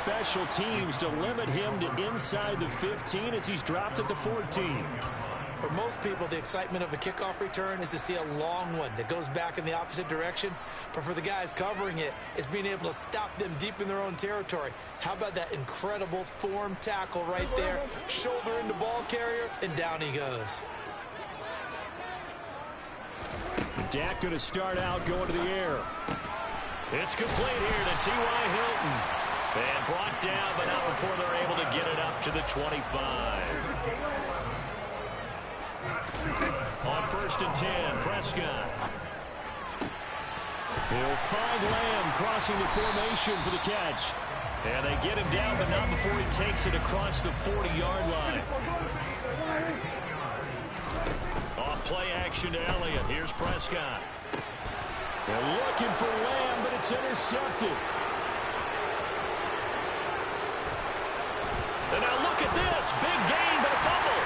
special teams to limit him to inside the 15 as he's dropped at the 14. For most people, the excitement of a kickoff return is to see a long one that goes back in the opposite direction. But for the guys covering it, it's being able to stop them deep in their own territory. How about that incredible form tackle right there? Shoulder in the ball carrier, and down he goes. Dak going to start out going to the air. It's complete here to T.Y. Hilton. And brought down, but not before they're able to get it up to the 25. On 1st and 10, Prescott. He'll find Lamb crossing the formation for the catch. And they get him down, but not before he takes it across the 40-yard line. Off play action to Elliott. Here's Prescott. They're looking for Lamb, but it's intercepted. And now look at this. Big gain, but a fumble.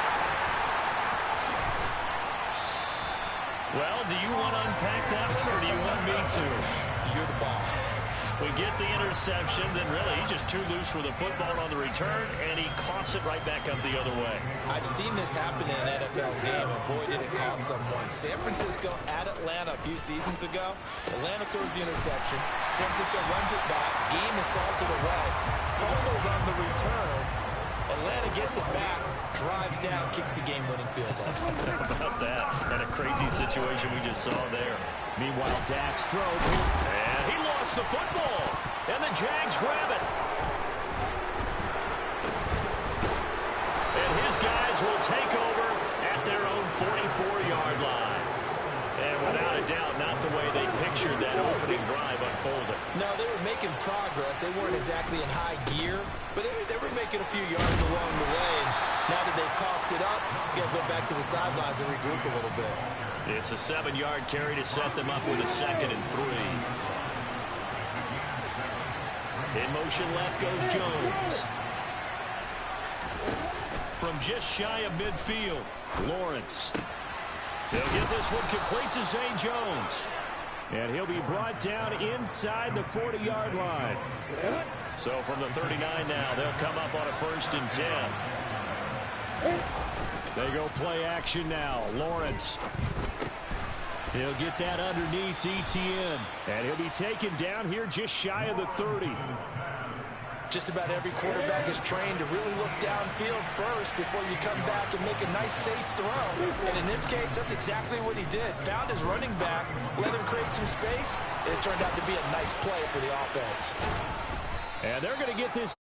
Well, do you want to unpack that one, or do you want me to? You're the boss. We get the interception, then really he's just too loose with the football on the return, and he coughs it right back up the other way. I've seen this happen in an NFL game, and boy, did it cost someone. San Francisco at Atlanta a few seasons ago. Atlanta throws the interception. San Francisco runs it back. Game is salted away. Fumbles on the return. Atlanta gets it back, drives down, kicks the game-winning field goal. How about that? And a crazy situation we just saw there. Meanwhile, Dak's throw. And he lost the football. And the Jags grab it. And his guys will take over at their own 44-yard line. And without a doubt, not the way they pictured that opening drive unfolding. No, they were making progress. They weren't exactly in high gear, but they were making a few yards along the way. And now that they've coughed it up, you got to go back to the sidelines and regroup a little bit. It's a 7-yard carry to set them up with a 2nd and 3. In motion left goes Jones. From just shy of midfield, Lawrence. He'll get this one complete to Zay Jones. And he'll be brought down inside the 40-yard line. So from the 39 now, they'll come up on a 1st and 10. They go play action now. Lawrence. He'll get that underneath ETN. And he'll be taken down here just shy of the 30. Just about every quarterback is trained to really look downfield first before you come back and make a nice, safe throw. And in this case, that's exactly what he did. Found his running back, let him create some space, and it turned out to be a nice play for the offense. And they're going to get this.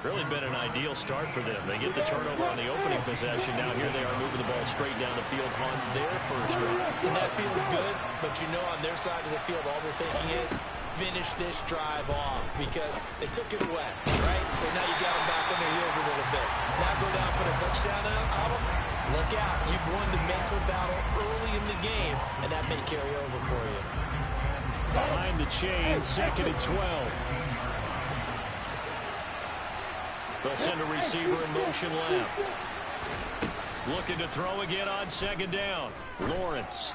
Really been an ideal start for them. They get the turnover on the opening possession. Now here they are moving the ball straight down the field on their first drive. And that feels good, but you know on their side of the field, all they're thinking is, finish this drive off because they took it away, right? So now you got them back on their heels a little bit. Now go down, put a touchdown on them. Look out. You've won the mental battle early in the game, and that may carry over for you. Behind the chain, 2nd and 12. They'll send a receiver in motion left. Looking to throw again on 2nd down. Lawrence.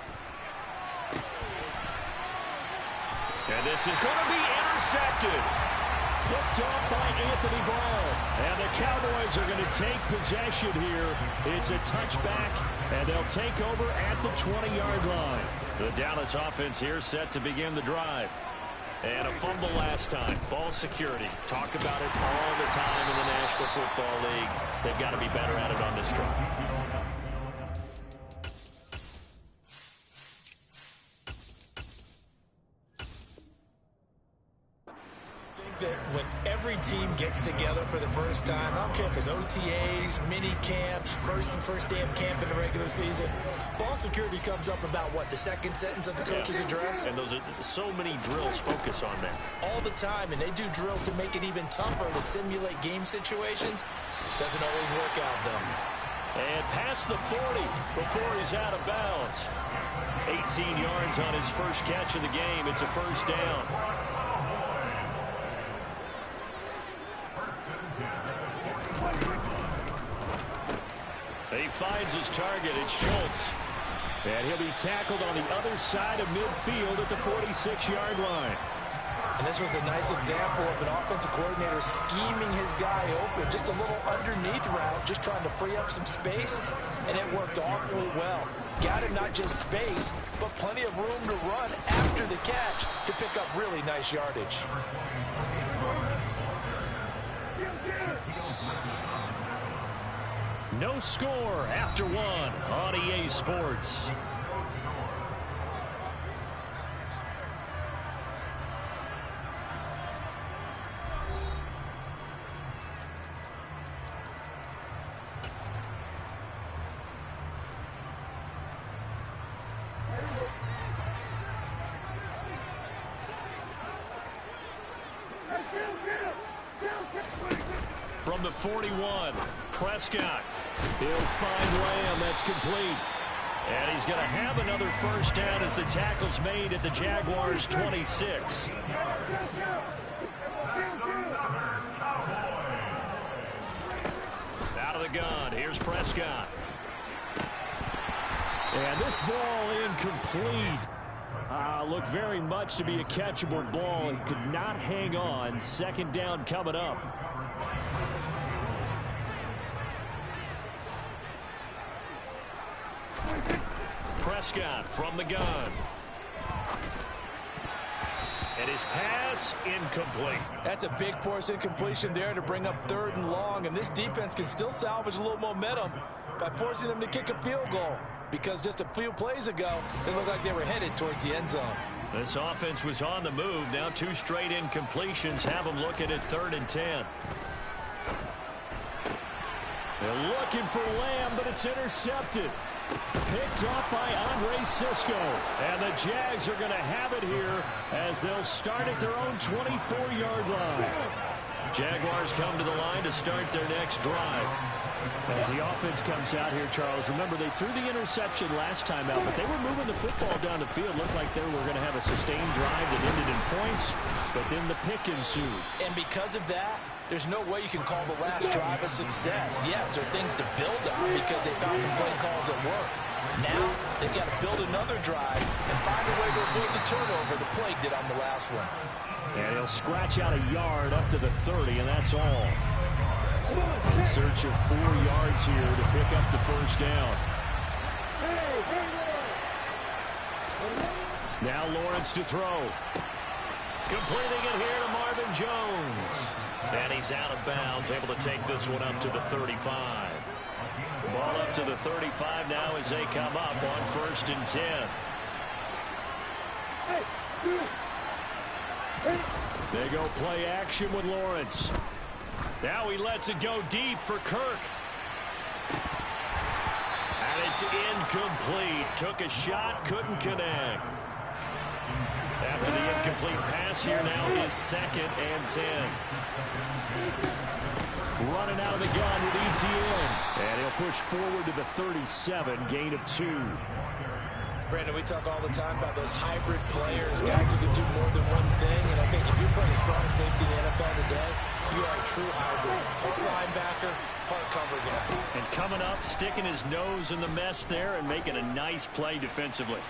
And this is going to be intercepted. Picked off by Anthony Brown. And the Cowboys are going to take possession here. It's a touchback, and they'll take over at the 20-yard line. The Dallas offense here set to begin the drive. And a fumble last time. Ball security. Talk about it all the time in the National Football League. They've got to be better at it on this drive. That when every team gets together for the first time, I don't care if it's OTAs, mini camps, first day of camp in the regular season, ball security comes up about what, the second sentence of the coach's address? And those are so many drills focus on that. All the time, and they do drills to make it even tougher to simulate game situations. Doesn't always work out, though. And past the 40 before he's out of bounds. 18 yards on his first catch of the game. It's a 1st down. He finds his target. It's Schultz. And he'll be tackled on the other side of midfield at the 46-yard line. And this was a nice example of an offensive coordinator scheming his guy open. Just a little underneath route, just trying to free up some space, and it worked awfully well. Got him not just space, but plenty of room to run after the catch to pick up really nice yardage. No score after one on EA Sports. From the 41, Prescott. He'll find Lamb. That's complete. And he's going to have another first down as the tackle's made at the Jaguars' 26. Out of the gun. Here's Prescott. And this ball incomplete. Looked very much to be a catchable ball. He could not hang on. Second down coming up. Prescott from the gun. And his pass incomplete. That's a big force incompletion there to bring up 3rd and long. And this defense can still salvage a little momentum by forcing them to kick a field goal. Because just a few plays ago, it looked like they were headed towards the end zone. This offense was on the move. Now 2 straight incompletions have them looking at 3rd and 10. They're looking for Lamb, but it's intercepted. Picked off by Andre Cisco. And the Jags are going to have it here as they'll start at their own 24-yard line. Jaguars come to the line to start their next drive. As the offense comes out here, Charles, remember they threw the interception last time out, but they were moving the football down the field. Looked like they were going to have a sustained drive that ended in points, but then the pick ensued. And because of that, there's no way you can call the last drive a success. Yes, there are things to build on because they found some play calls that work. Now, they've got to build another drive and find a way to avoid the turnover the Plague did on the last one. And he'll scratch out a yard up to the 30, and that's all. In search of 4 yards here to pick up the first down. Now Lawrence to throw. Completing it here to Marvin Jones. And he's out of bounds, able to take this one up to the 35. Ball up to the 35 now as they come up on 1st and 10. They go play action with Lawrence. Now he lets it go deep for Kirk. And it's incomplete. Took a shot, couldn't connect. After the incomplete pass here now is 2nd and 10. Running out of the gun with ETN. And he'll push forward to the 37, gain of 2. Brandon, we talk all the time about those hybrid players, guys who can do more than one thing. And I think if you're playing strong safety in the NFL today, you are a true hybrid. Part linebacker, part cover guy. And coming up, sticking his nose in the mess there and making a nice play defensively.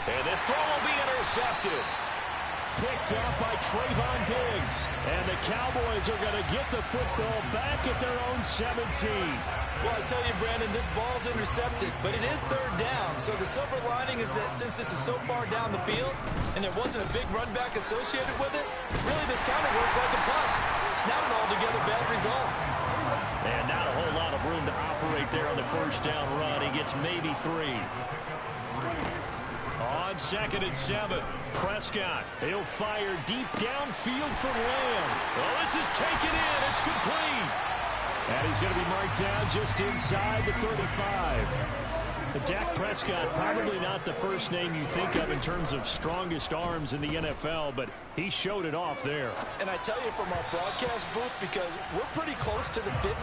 And this throw will be intercepted. Picked up by Trayvon Diggs. And the Cowboys are going to get the football back at their own 17. Well, I tell you, Brandon, this ball's intercepted, but it is 3rd down. So the silver lining is that since this is so far down the field and there wasn't a big run back associated with it, really this kind of works like a punt. It's not an altogether bad result. And not a whole lot of room to operate there on the first down run. He gets maybe 3. On 2nd and 7, Prescott. He'll fire deep downfield for Lamb. Well, this is taken in. It's complete. And he's going to be marked down just inside the 35. Dak Prescott, probably not the first name you think of in terms of strongest arms in the NFL, but he showed it off there. And I tell you from our broadcast booth, because we're pretty close to the 50,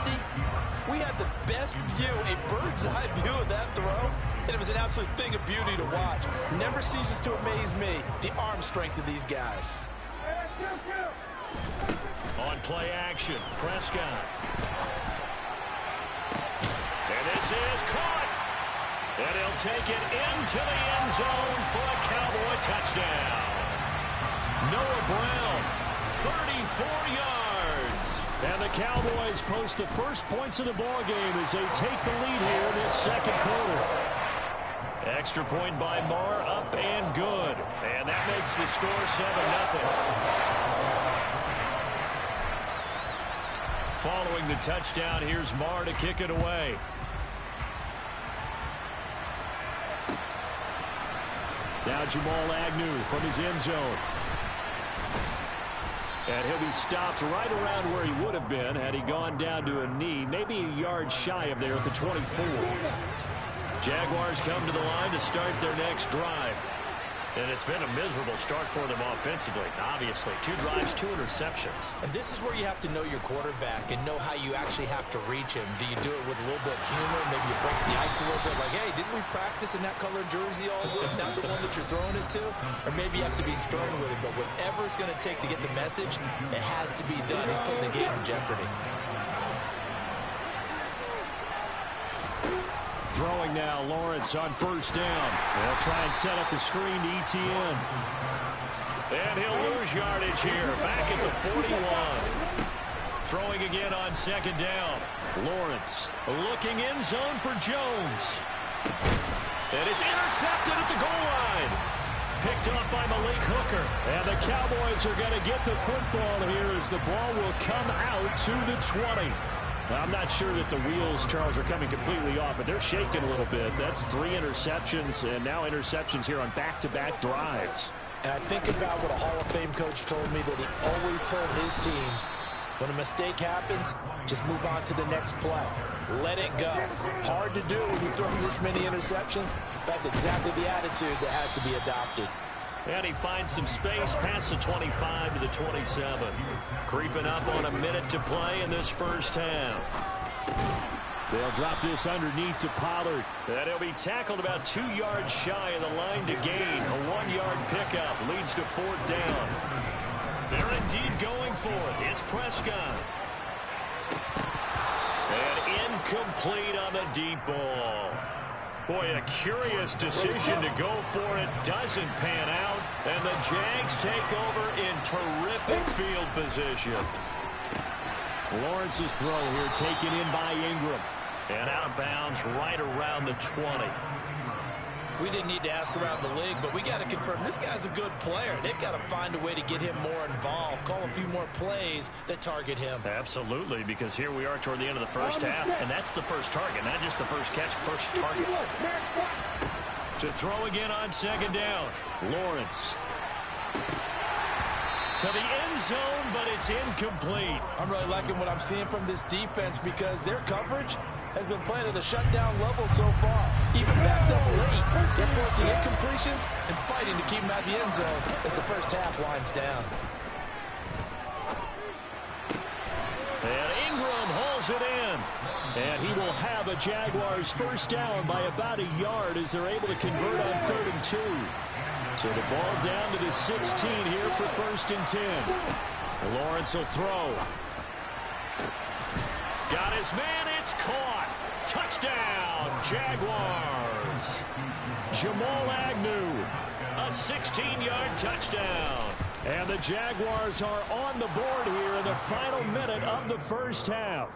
we had the best view, a bird's eye view of that throw, and it was an absolute thing of beauty to watch. Never ceases to amaze me, the arm strength of these guys. On play action, Prescott. And this is caught. And he'll take it into the end zone for a Cowboy touchdown. Noah Brown, 34 yards. And the Cowboys post the first points of the ball game as they take the lead here in this second quarter. Extra point by Marr, up and good. And that makes the score 7-0. Following the touchdown, here's Marr to kick it away. Now Jamal Agnew from his end zone. And he'll be stopped right around where he would have been had he gone down to a knee, maybe a yard shy of there at the 24. Jaguars come to the line to start their next drive. And it's been a miserable start for them offensively, obviously. 2 drives, 2 interceptions. And this is where you have to know your quarterback and know how you actually have to reach him. Do you do it with a little bit of humor? Maybe you break the ice a little bit like, hey, didn't we practice in that color jersey all week? Not the one that you're throwing it to? Or maybe you have to be stern with him. But whatever it's going to take to get the message, it has to be done. He's putting the game in jeopardy. Throwing now, Lawrence on first down. They'll try and set up the screen to ETN. And he'll lose yardage here, back at the 41. Throwing again on second down. Lawrence looking in zone for Jones. And it's intercepted at the goal line. Picked up by Malik Hooker. And the Cowboys are going to get the football here as the ball will come out to the 20. I'm not sure that the wheels, Charles, are coming completely off, but they're shaking a little bit. That's 3 interceptions, and now interceptions here on back-to-back drives. And I think about what a Hall of Fame coach told me, that he always told his teams, when a mistake happens, just move on to the next play. Let it go. Hard to do when you throw this many interceptions. That's exactly the attitude that has to be adopted. And he finds some space past the 25 to the 27. Creeping up on a minute to play in this first half. They'll drop this underneath to Pollard. And he'll be tackled about 2 yards shy of the line to gain. A 1-yard pickup leads to 4th down. They're indeed going for it. It's Prescott. And incomplete on the deep ball. Boy, a curious decision to go for it. Doesn't pan out. And the Jags take over in terrific field position. Lawrence's throw here taken in by Ingram. And out of bounds right around the 20. We didn't need to ask around the league, but we got to confirm this guy's a good player. They've got to find a way to get him more involved, call a few more plays that target him. Absolutely, because here we are toward the end of the first half, and that's the first target, not just the first catch, first target. To throw again on second down, Lawrence. To the end zone, but it's incomplete. I'm really liking what I'm seeing from this defense because their coverage has been playing at a shutdown level so far. Even backed up late, they're forcing incompletions and fighting to keep them out of the end zone as the first half winds down. And Ingram hauls it in. And he will have a Jaguars first down by about a yard as they're able to convert on 3rd and 2. So the ball down to the 16 here for 1st and 10. Lawrence will throw. Got his man, it's caught. Touchdown, Jaguars. Jamal Agnew, a 16-yard touchdown. And the Jaguars are on the board here in the final minute of the first half.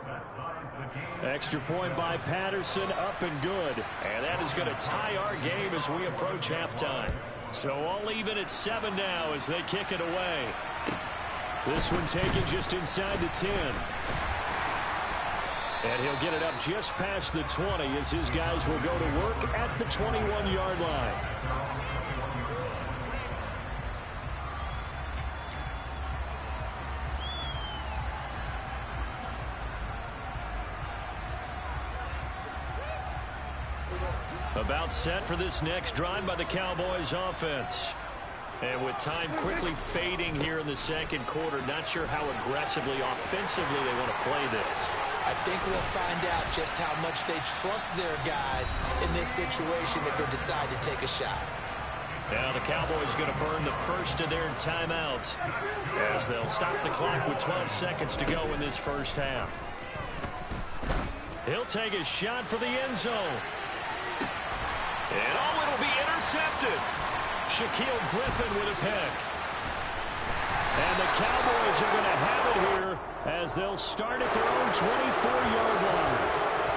Extra point by Patterson, up and good. And that is going to tie our game as we approach halftime. So all even at 7 now as they kick it away. This one taken just inside the 10. And he'll get it up just past the 20 as his guys will go to work at the 21-yard line. About set for this next drive by the Cowboys offense. And with time quickly fading here in the second quarter, not sure how aggressively, offensively they want to play this. I think we'll find out just how much they trust their guys in this situation if they decide to take a shot. Now the Cowboys going to burn the first of their timeouts as they'll stop the clock with 12 seconds to go in this first half. He'll take a shot for the end zone. And it'll be intercepted. Shaquille Griffin with a pick. And the Cowboys are going to have it here as they'll start at their own 24-yard line.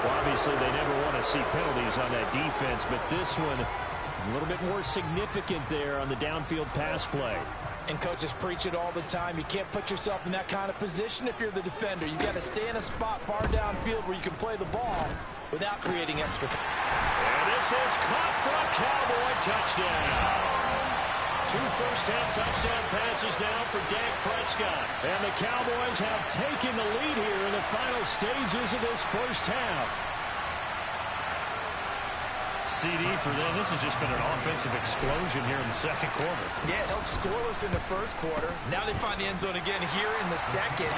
Well, obviously, they never want to see penalties on that defense, but this one a little bit more significant there on the downfield pass play. And coaches preach it all the time. You can't put yourself in that kind of position if you're the defender. You got to stay in a spot far downfield where you can play the ball without creating extra. And this is caught for a Cowboy touchdown. 2 first-half touchdown passes now for Dak Prescott. And the Cowboys have taken the lead here in the final stages of this first half. CD for them. This has just been an offensive explosion here in the second quarter. Yeah, held scoreless in the first quarter. Now they find the end zone again here in the second.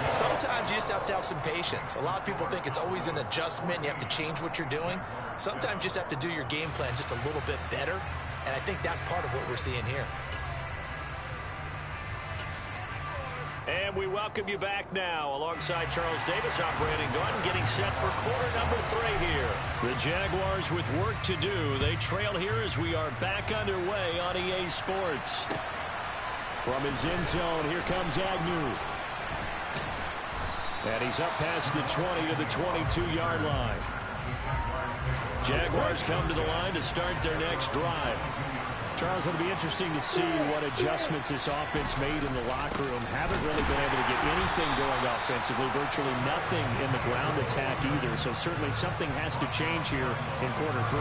Sometimes you just have to have some patience. A lot of people think it's always an adjustment. You have to change what you're doing. Sometimes you just have to do your game plan just a little bit better. And I think that's part of what we're seeing here. And we welcome you back now. Alongside Charles Davis, I'm Brandon Gordon, getting set for quarter number 3 here. The Jaguars with work to do. They trail here as we are back underway on EA Sports. From his end zone, here comes Agnew. And he's up past the 20 to the 22-yard line. Jaguars come to the line to start their next drive. Charles, it'll be interesting to see what adjustments this offense made in the locker room. Haven't really been able to get anything going offensively, virtually nothing in the ground attack either. So certainly something has to change here in quarter 3.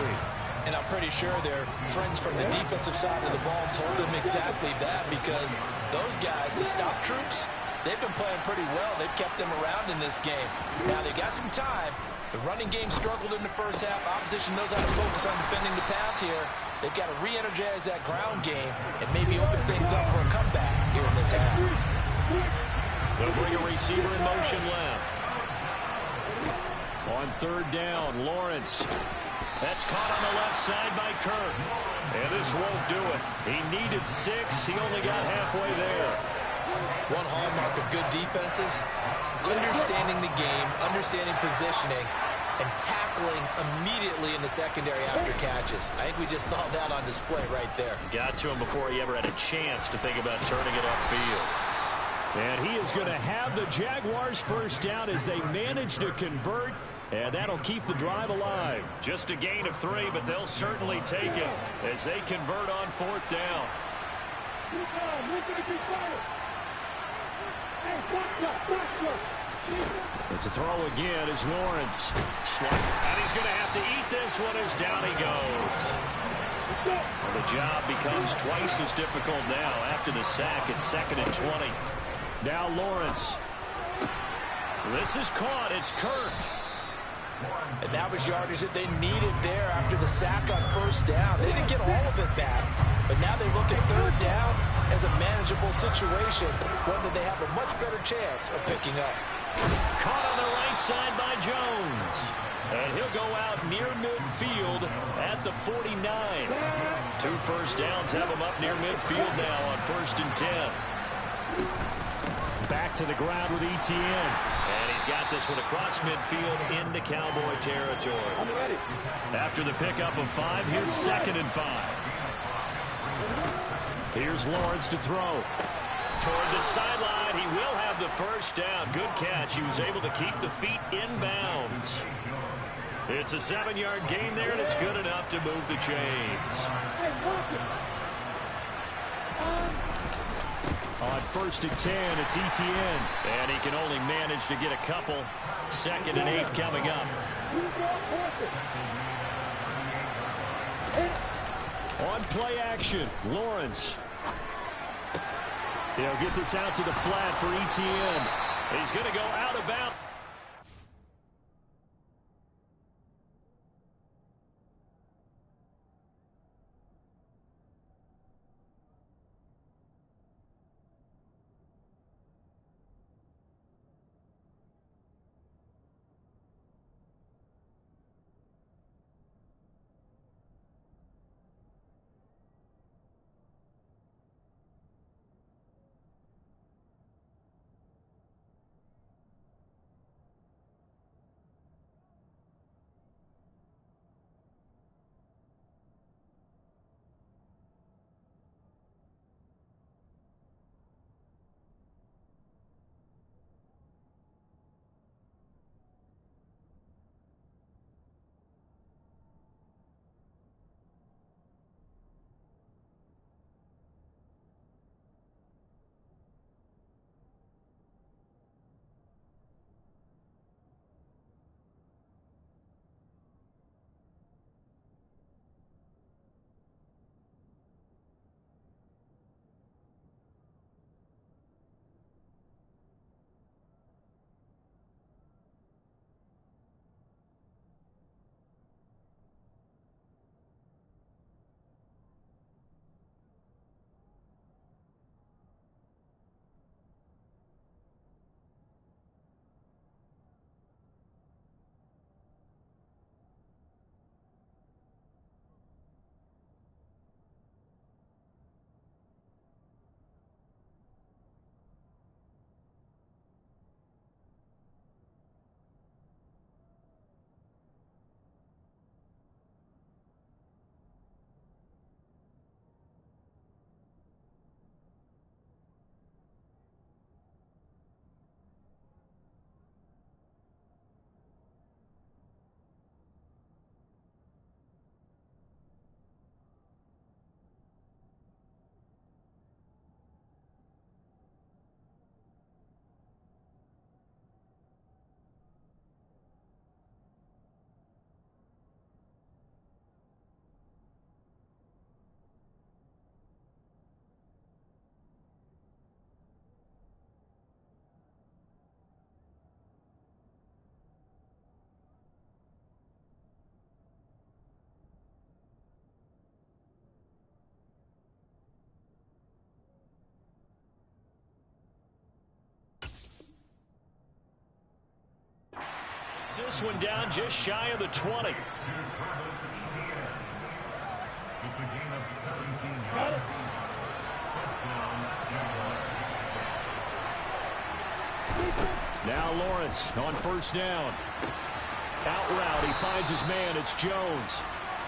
And I'm pretty sure their friends from the defensive side of the ball told them exactly that, because those guys, the stop troops, they've been playing pretty well. They've kept them around in this game. Now they got some time. The running game struggled in the first half. Opposition knows how to focus on defending the pass here. They've got to re-energize that ground game and maybe open things up for a comeback here in this half. They'll bring a receiver in motion left. On third down, Lawrence. That's caught on the left side by Kirk. And this won't do it. He needed 6. He only got halfway there. One hallmark of good defenses is understanding the game, understanding positioning, and tackling immediately in the secondary after catches. I think we just saw that on display right there. Got to him before he ever had a chance to think about turning it upfield. And he is going to have the Jaguars first down as they manage to convert, and that'll keep the drive alive. Just a gain of 3, but they'll certainly take it as they convert on fourth down. And to throw again is Lawrence. And he's going to have to eat this one as down he goes. Well, the job becomes twice as difficult now. After the sack, it's 2nd and 20. Now Lawrence. This is caught. It's Kirk. And that was yardage that they needed there after the sack on first down. They didn't get all of it back, but now they look at third down as a manageable situation, one that they have a much better chance of picking up. Caught on the right side by Jones. And he'll go out near midfield at the 49. 2 first downs have him up near midfield now on 1st and 10. Back to the ground with ETN. And he's got this one across midfield into Cowboy territory. After the pickup of 5, here's 2nd and 5. Here's Lawrence to throw. Toward the sideline, he will have the first down. Good catch. He was able to keep the feet in bounds. It's a 7-yard gain there, and it's good enough to move the chains. On 1st and 10, it's ETN. And he can only manage to get a couple. 2nd and 8 coming up. On play action, Lawrence. He'll get this out to the flat for ETN. He's going to go out of bounds. this one down just shy of the 20. Now Lawrence on first down. Out route, he finds his man. It's Jones.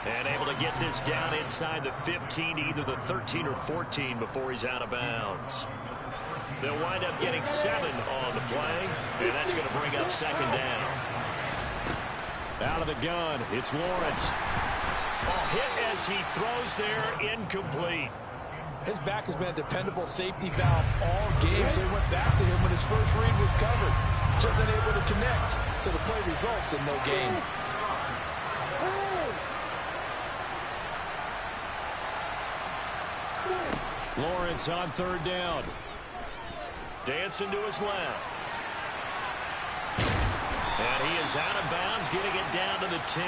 And able to get this down inside the 15, either the 13 or 14 before he's out of bounds. They'll wind up getting 7 on the play, and that's going to bring up second down. Out of the gun, it's Lawrence. Hit as he throws there, incomplete. His back has been a dependable safety valve all game, so he went back to him when his first read was covered. Just unable to connect, so the play results in no gain. Lawrence on third down. Dancing to his left. And he is out of bounds, getting it down to the 10.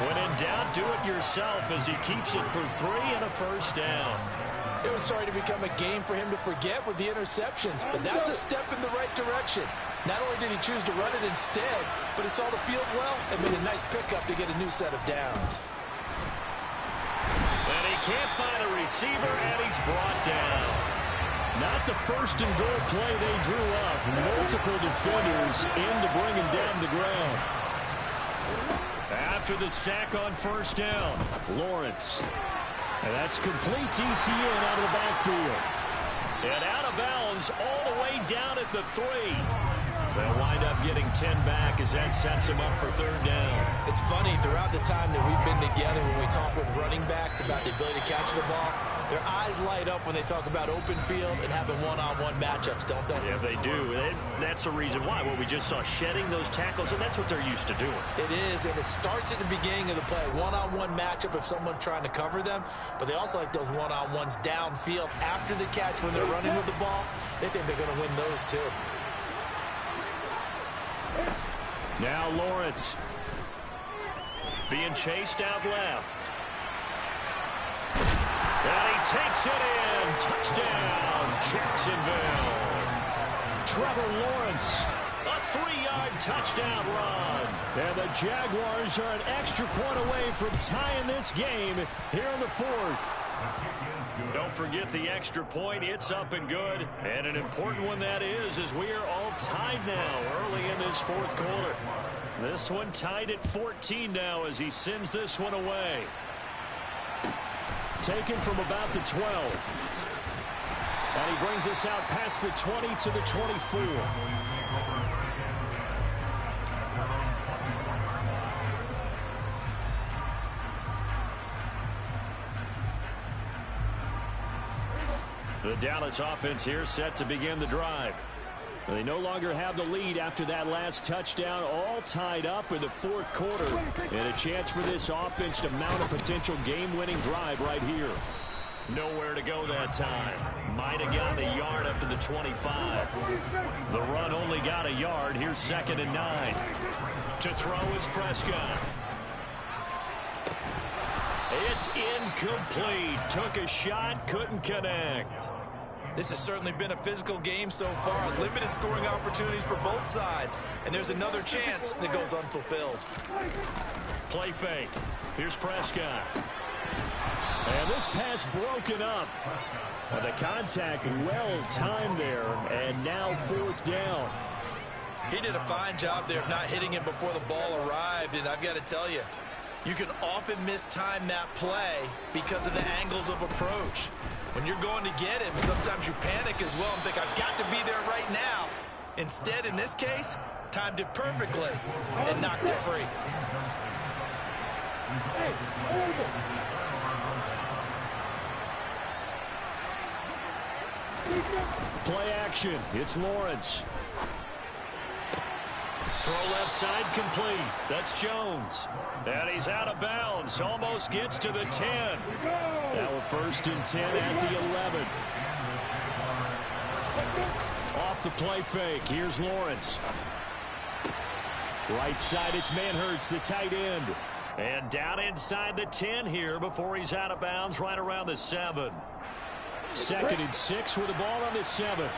When in doubt, do it yourself as he keeps it for 3 and a first down. It was starting to become a game for him to forget with the interceptions, but that's a step in the right direction. Not only did he choose to run it instead, but he saw the field well and made a nice pickup to get a new set of downs. And he can't find a receiver, and he's brought down. Not the first and goal play they drew up. Multiple defenders in to bring him down to the ground. After the sack on first down, Lawrence. And that's complete TTN out of the backfield. And out of bounds all the way down at the 3. They'll wind up getting 10 back as that sets him up for third down. It's funny, throughout the time that we've been together, when we talk with running backs about the ability to catch the ball, their eyes light up when they talk about open field and having one-on-one matchups, don't they? Yeah, they do. That's the reason why. Well, we just saw shedding those tackles, and that's what they're used to doing. It is, and it starts at the beginning of the play. One-on-one matchup if someone's trying to cover them, but they also like those one-on-ones downfield after the catch when they're running with the ball. They think they're going to win those too. Now Lawrence being chased out left. And he takes it in. Touchdown, Jacksonville. Trevor Lawrence, a 3-yard touchdown run. And the Jaguars are an extra point away from tying this game here in the 4th. Don't forget the extra point. It's up and good. And an important one that is, as we are all tied now early in this 4th quarter. This one tied at 14 now as he sends this one away. Taken from about the 12. And he brings us out past the 20 to the 24. The Dallas offense here set to begin the drive. They no longer have the lead after that last touchdown, all tied up in the 4th quarter. And a chance for this offense to mount a potential game-winning drive right here. Nowhere to go that time. Might have gotten a yard up to the 25. The run only got a yard. Here's 2nd and 9. To throw is Prescott. It's incomplete. Took a shot, couldn't connect. This has certainly been a physical game so far. Limited scoring opportunities for both sides. And there's another chance that goes unfulfilled. Play fake. Here's Prescott. And this pass broken up. The contact well timed there. And now 4th down. He did a fine job there of not hitting him before the ball arrived. And I've got to tell you, you can often mistime that play because of the angles of approach. When you're going to get him, sometimes you panic as well and think, I've got to be there right now. Instead, in this case, timed it perfectly and knocked it free. Play action. It's Lawrence. Throw left side complete. That's Jones. And he's out of bounds. Almost gets to the 10. Now a 1st and 10 at the 11. Off the play fake. Here's Lawrence. Right side, it's Manhurts, the tight end. And down inside the 10 here before he's out of bounds right around the 7. 2nd and 6 with the ball on the 7.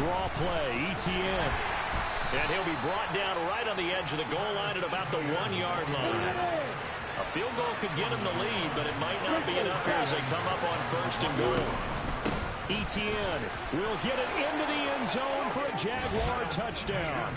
Draw play, ETN. And he'll be brought down right on the edge of the goal line at about the 1-yard line. A field goal could get him the lead, but it might not be enough here as they come up on 1st and goal. ETN will get it into the end zone for a Jaguar touchdown.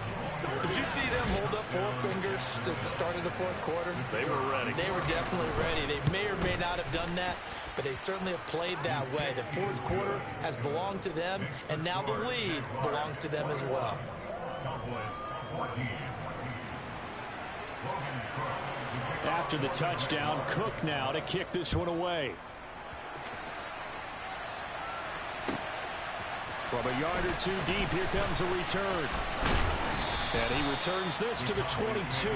Did you see them hold up 4 fingers at the start of the 4th quarter? They were ready. They were definitely ready. They may or may not have done that, but they certainly have played that way. The 4th quarter has belonged to them, and now the lead belongs to them as well. After the touchdown, Cook now to kick this one away. From a yard or 2 deep, here comes a return. And he returns this to the 22.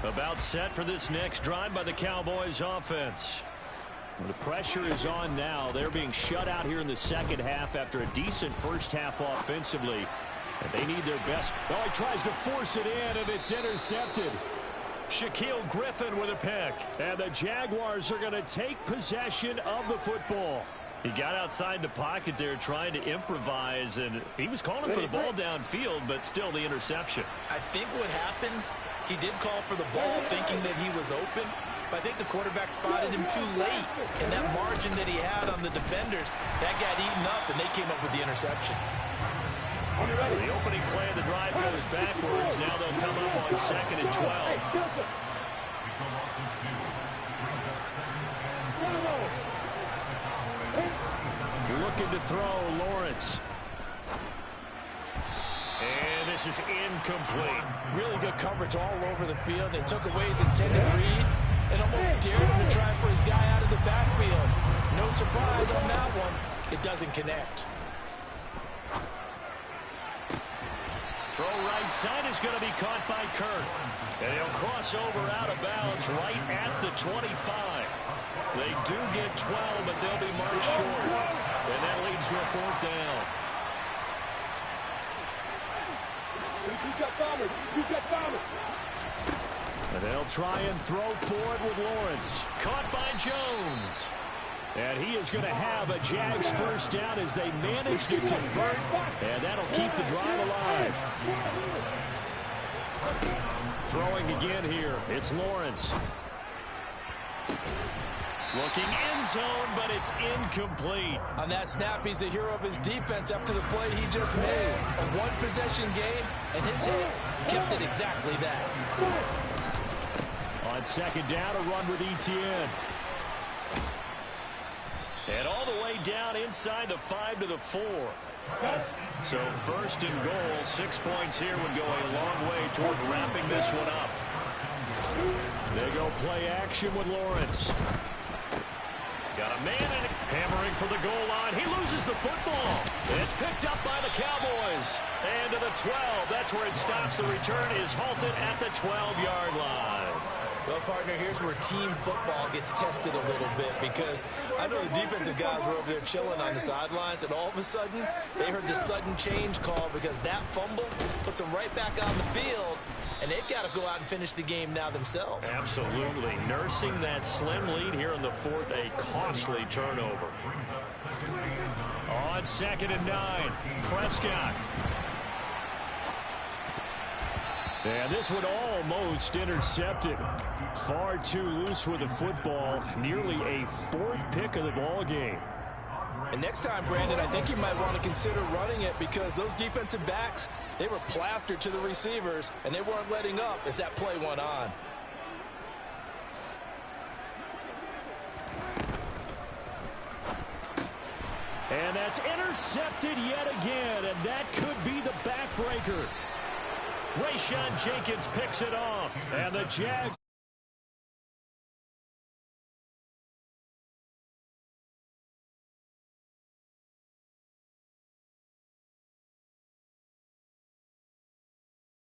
About set for this next drive by the Cowboys offense. The pressure is on now. They're being shut out here in the second half after a decent first half offensively. And they need their best. Oh, he tries to force it in, and it's intercepted. Shaquille Griffin with a pick. And the Jaguars are going to take possession of the football. He got outside the pocket there trying to improvise, and he was calling for the ball downfield, but still the interception. I think what happened, he did call for the ball thinking that he was open, but I think the quarterback spotted him too late. And that margin that he had on the defenders, that got eaten up, and they came up with the interception. The opening play of the drive goes backwards. Now they'll come up on 2nd and 12. Looking to throw, Lawrence. And this is incomplete. Really good coverage all over the field. They took away his intended read and almost dared him to try for his guy out of the backfield. No surprise on that one. It doesn't connect. Throw right side is going to be caught by Kirk. And he'll cross over out of bounds right at the 25. They do get 12, but they'll be marked short. And that leads to a 4th down. And they'll try and throw forward with Lawrence. Caught by Jones. And he is going to have a Jags first down as they manage to convert. And that'll keep the drive alive. Throwing again here. It's Lawrence. Looking end zone, but it's incomplete. On that snap, he's the hero of his defense after the play he just made. A one-possession game, and his hit kept it exactly that. On 2nd down, a run with ETN. And all the way down inside the 5 to the 4. So 1st and goal, 6 points here would go a long way toward wrapping this one up. They go play action with Lawrence. Got a man in it, hammering for the goal line. He loses the football. It's picked up by the Cowboys. And to the 12, that's where it stops. The return is halted at the 12-yard line. Well, partner, here's where team football gets tested a little bit, because I know the defensive guys were over there chilling on the sidelines, and all of a sudden, they heard the sudden change call because that fumble puts them right back on the field, and they've got to go out and finish the game now themselves. Absolutely. Nursing that slim lead here in the 4th, a costly turnover. On 2nd and 9, Prescott. And this one almost intercepted. Far too loose with the football. Nearly a 4th pick of the ball game. And next time, Brandon, I think you might want to consider running it, because those defensive backs, they were plastered to the receivers, and they weren't letting up as that play went on. And that's intercepted yet again, and that could be the backbreaker. Rayshon Jenkins picks it off, and the Jags